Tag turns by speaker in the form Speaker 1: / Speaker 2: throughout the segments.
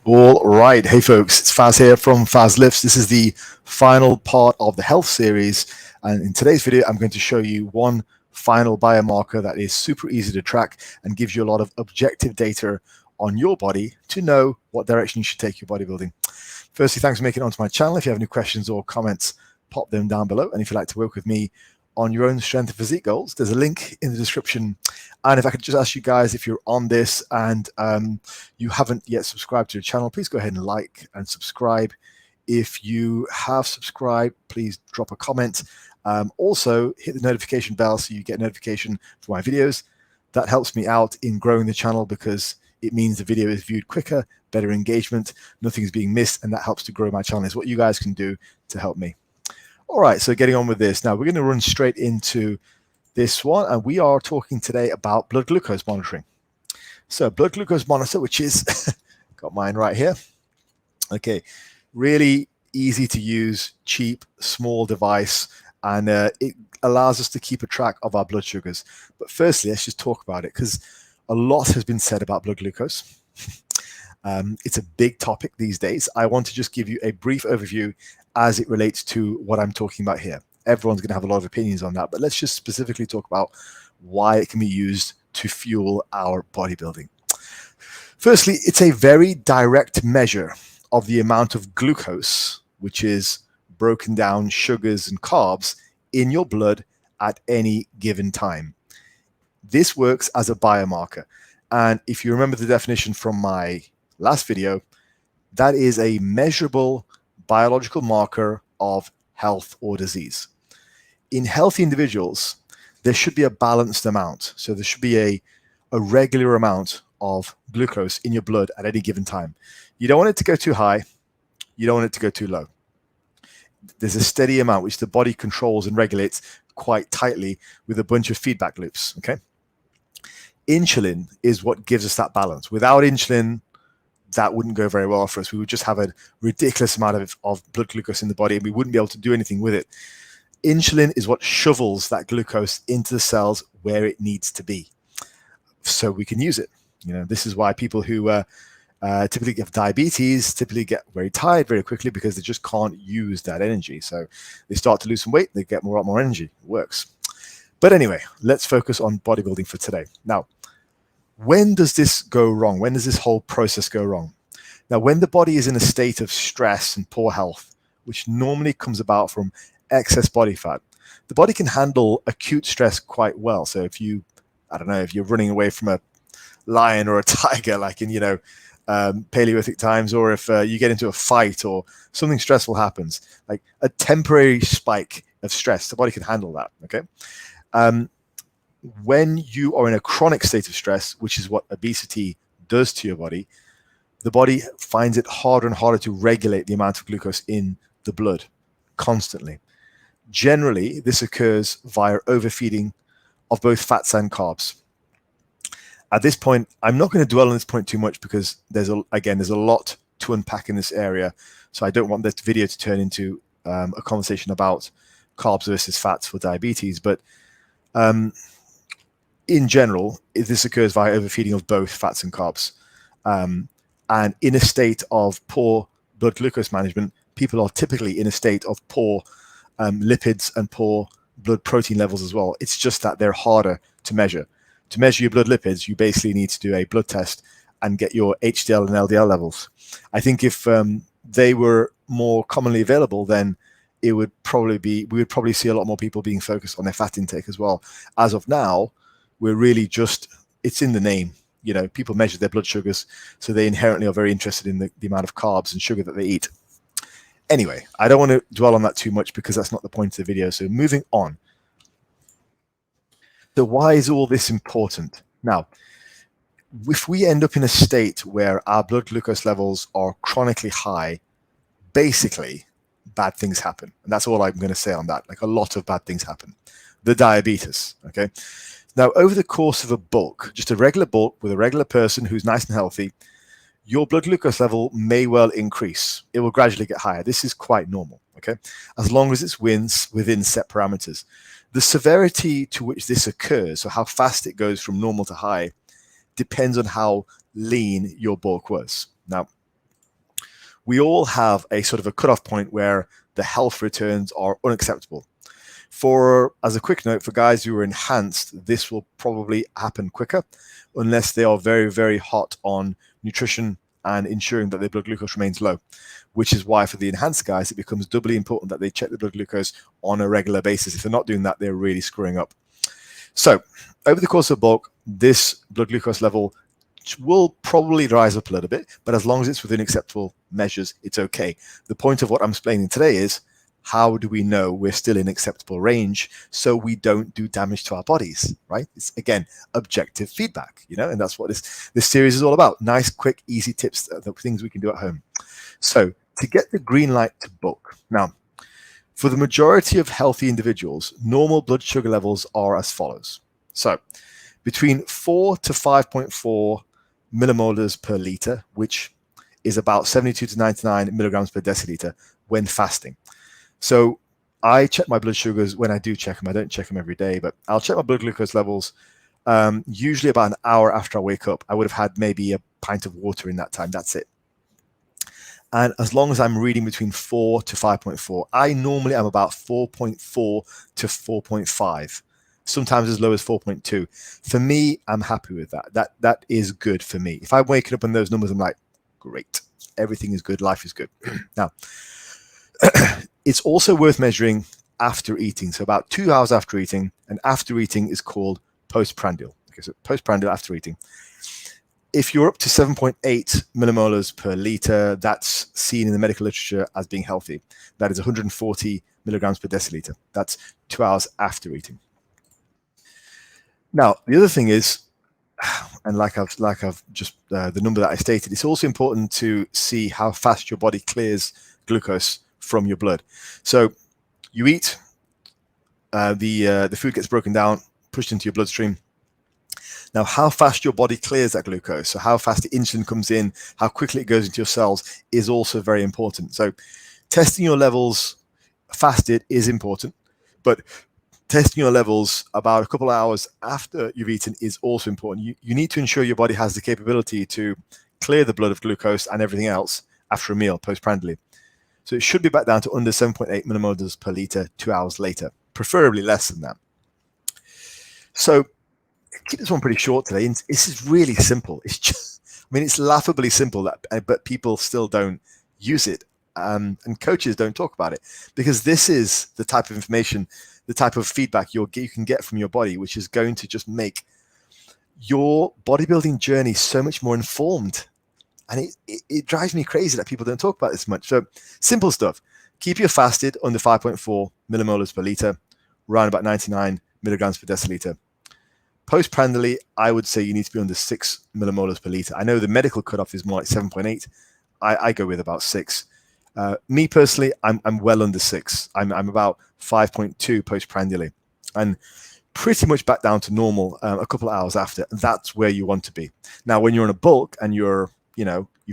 Speaker 1: All right. Hey, folks, it's Faz here from Faz Lifts. This is the final part of the health series. And in today's video, I'm going to show you one final biomarker that is super easy to track and gives you a lot of objective data on your body to know what direction you should take your bodybuilding. Firstly, thanks for making it onto my channel. If you have any questions or comments, pop them down below. And if you'd like to work with me on your own strength and physique goals, there's a link in the description. And if I could just ask you guys, if you're on this and you haven't yet subscribed to the channel, please go ahead and like and subscribe. If you have subscribed, please drop a comment. Also, hit the notification bell so you get notification for my videos. That helps me out in growing the channel because it means the video is viewed quicker, better engagement, nothing's being missed, and that helps to grow my channel. It's what you guys can do to help me. All right, so getting on with this. Now, we're going to run straight into this one, and we are talking today about blood glucose monitoring. So blood glucose monitor, which is, got mine right here. Okay, really easy to use, cheap, small device, and it allows us to keep a track of our blood sugars. But firstly, let's just talk about it because a lot has been said about blood glucose. It's a big topic these days. I want to just give you a brief overview as it relates to what I'm talking about here. Everyone's going to have a lot of opinions on that, but let's just specifically talk about why it can be used to fuel our bodybuilding. Firstly, it's a very direct measure of the amount of glucose, which is broken down sugars and carbs in your blood at any given time. This works as a biomarker. And if you remember the definition from my last video, that is a measurable biological marker of health or disease. In healthy individuals, there should be a balanced amount. So there should be a regular amount of glucose in your blood at any given time. You don't want it to go too high. You don't want it to go too low. There's a steady amount which the body controls and regulates quite tightly with a bunch of feedback loops, okay? Insulin is what gives us that balance. Without insulin, that wouldn't go very well for us. We would just have a ridiculous amount of blood glucose in the body and we wouldn't be able to do anything with it. Insulin is what shovels that glucose into the cells where it needs to be so we can use it. You know, this is why people who typically have diabetes typically get very tired very quickly because they just can't use that energy. So they start to lose some weight, they get a lot more energy. It works. But anyway, let's focus on bodybuilding for today. Now, when does this go wrong? When does this whole process go wrong? Now, when the body is in a state of stress and poor health, which normally comes about from excess body fat, the body can handle acute stress quite well. So if you, I don't know, if you're running away from a lion or a tiger, like in, Paleolithic times, or if you get into a fight or something stressful happens, like a temporary spike of stress, the body can handle that, okay? When you are in a chronic state of stress, which is what obesity does to your body, the body finds it harder and harder to regulate the amount of glucose in the blood constantly. Generally, this occurs via overfeeding of both fats and carbs. At this point, I'm not going to dwell on this point too much because there's a lot to unpack in this area. So I don't want this video to turn into a conversation about carbs versus fats for diabetes. But in general, this occurs via overfeeding of both fats and carbs. And in a state of poor blood glucose management, people are typically in a state of poor lipids and poor blood protein levels as well. It's just that they're harder to measure. To measure your blood lipids, you basically need to do a blood test and get your HDL and LDL levels. I think if they were more commonly available, then it would probably be, we would probably see a lot more people being focused on their fat intake as well. As of now, we're really just, it's in the name. You know, people measure their blood sugars, so they inherently are very interested in the amount of carbs and sugar that they eat. Anyway, I don't want to dwell on that too much because that's not the point of the video. So moving on. So why is all this important? Now, if we end up in a state where our blood glucose levels are chronically high, basically bad things happen. And that's all I'm going to say on that. Like a lot of bad things happen. The diabetes, okay? Now, over the course of a bulk, just a regular bulk with a regular person who's nice and healthy, your blood glucose level may well increase. It will gradually get higher. This is quite normal, okay? As long as it's within set parameters. The severity to which this occurs, so how fast it goes from normal to high, depends on how lean your bulk was. Now, we all have a sort of a cutoff point where the health returns are unacceptable. As a quick note, for guys who are enhanced, this will probably happen quicker unless they are very, very hot on nutrition and ensuring that their blood glucose remains low, which is why for the enhanced guys, it becomes doubly important that they check the blood glucose on a regular basis. If they're not doing that, they're really screwing up. So over the course of bulk, this blood glucose level will probably rise up a little bit, but as long as it's within acceptable measures, it's okay. The point of what I'm explaining today is, how do we know we're still in acceptable range so we don't do damage to our bodies, right? It's, again, objective feedback, and that's what this series is all about. Nice, quick, easy tips, the things we can do at home. So to get the green light to bulk. Now, for the majority of healthy individuals, normal blood sugar levels are as follows. So between 4 to 5.4 millimolars per liter, which is about 72 to 99 milligrams per deciliter when fasting. So I check my blood sugars when I do check them. I don't check them every day, but I'll check my blood glucose levels usually about an hour after I wake up. I would have had maybe a pint of water in that time. That's it. And as long as I'm reading between 4 to 5.4, I normally am about 4.4 to 4.5, sometimes as low as 4.2. For me, I'm happy with that. That is good for me. If I'm waking up on those numbers, I'm like, great, everything is good, life is good. Now, it's also worth measuring after eating. So about 2 hours after eating, and after eating is called postprandial. Okay, so postprandial after eating. If you're up to 7.8 millimolars per liter, that's seen in the medical literature as being healthy. That is 140 milligrams per deciliter. That's 2 hours after eating. Now, the other thing is, and like I've just the number that I stated, it's also important to see how fast your body clears glucose from your blood. So you eat, the food gets broken down, pushed into your bloodstream. Now, how fast your body clears that glucose, so how fast the insulin comes in, how quickly it goes into your cells, is also very important. So testing your levels fasted is important, but testing your levels about a couple of hours after you've eaten is also important. You need to ensure your body has the capability to clear the blood of glucose and everything else after a meal, postprandially. So it should be back down to under 7.8 millimolars per liter 2 hours later, preferably less than that. So keep this one pretty short today. And this is really simple. It's just, it's laughably simple, but people still don't use it. And coaches don't talk about it, because this is the type of information, the type of feedback you can get from your body, which is going to just make your bodybuilding journey so much more informed. And it drives me crazy that people don't talk about this much. So simple stuff. Keep your fasted under 5.4 millimolars per liter, around about 99 milligrams per deciliter. Postprandially, I would say you need to be under 6 millimolars per liter. I know the medical cutoff is more like 7.8. I go with about 6. Me personally, I'm well under 6. I'm about 5.2 postprandially, and pretty much back down to normal a couple of hours after. That's where you want to be. Now, when you're on a bulk and you've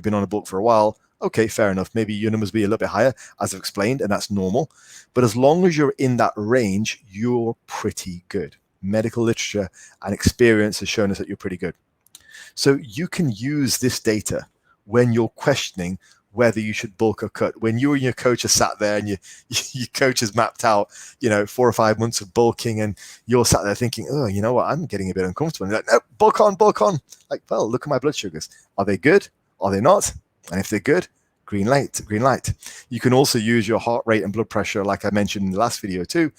Speaker 1: been on a bulk for a while, okay, fair enough. Maybe your numbers be a little bit higher, as I've explained, and that's normal. But as long as you're in that range, you're pretty good. Medical literature and experience has shown us that you're pretty good. So you can use this data when you're questioning whether you should bulk or cut. When you and your coach are sat there and your coach has mapped out, 4 or 5 months of bulking, and you're sat there thinking, oh, you know what, I'm getting a bit uncomfortable. And you're like, no, bulk on, bulk on. Like, well, look at my blood sugars. Are they good? Are they not? And if they're good, green light, green light. You can also use your heart rate and blood pressure, like I mentioned in the last video too,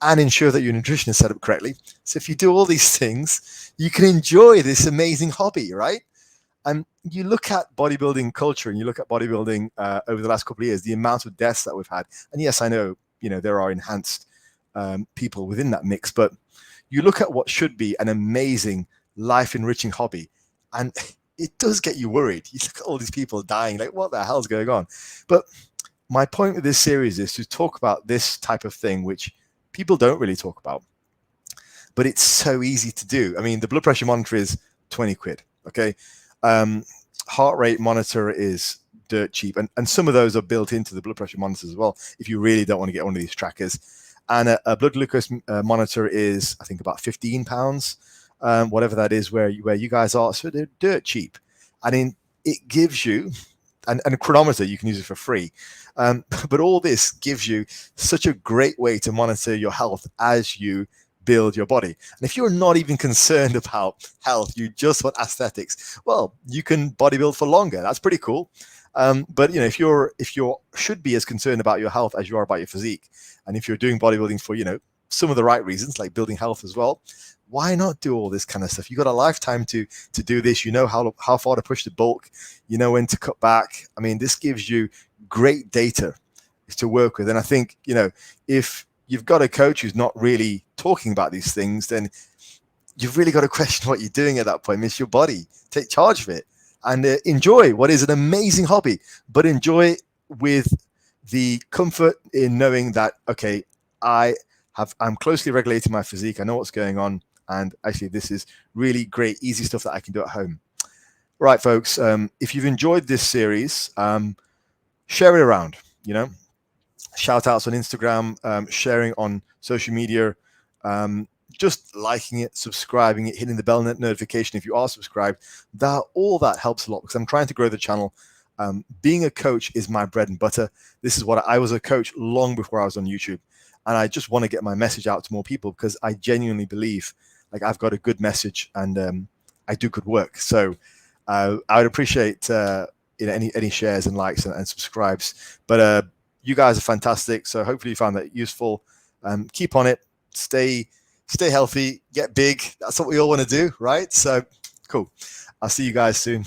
Speaker 1: and ensure that your nutrition is set up correctly. So if you do all these things, you can enjoy this amazing hobby, right? And you look at bodybuilding culture, and you look at bodybuilding over the last couple of years, the amount of deaths that we've had. And yes, I know, there are enhanced people within that mix, but you look at what should be an amazing life-enriching hobby, and it does get you worried. You look at all these people dying, like, what the hell's going on? But my point with this series is to talk about this type of thing, which people don't really talk about, but it's so easy to do. The blood pressure monitor is 20 quid, okay? Heart rate monitor is dirt cheap, and some of those are built into the blood pressure monitors as well, if you really don't want to get one of these trackers. And a blood glucose monitor is, I think, about £15, whatever that is where you guys are. So they're dirt cheap. It gives you and a chronometer. You can use it for free. But all this gives you such a great way to monitor your health as you build your body. And if you're not even concerned about health, you just want aesthetics, well, you can bodybuild for longer. That's pretty cool. But if you should be as concerned about your health as you are about your physique, and if you're doing bodybuilding for some of the right reasons, like building health as well, why not do all this kind of stuff? You got a lifetime to do this. You know how far to push the bulk. You know when to cut back. I mean, this gives you great data to work with. And I think if you've got a coach who's not really talking about these things, then you've really got to question what you're doing at that point. It's your body. Take charge of it and enjoy what is an amazing hobby, but enjoy with the comfort in knowing that, okay, I'm closely regulating my physique. I know what's going on. And actually, this is really great, easy stuff that I can do at home. Right, folks, if you've enjoyed this series, share it around, shout outs on Instagram, sharing on social media, just liking it, subscribing it, hitting the bell notification if you are subscribed. All that helps a lot because I'm trying to grow the channel. Being a coach is my bread and butter. This is what I was a coach long before I was on YouTube. And I just want to get my message out to more people because I genuinely believe like I've got a good message and I do good work. So I would appreciate any shares and likes and subscribes. But you guys are fantastic. So hopefully you found that useful. Keep on it. Stay healthy. Get big. That's what we all want to do, right? So cool. I'll see you guys soon.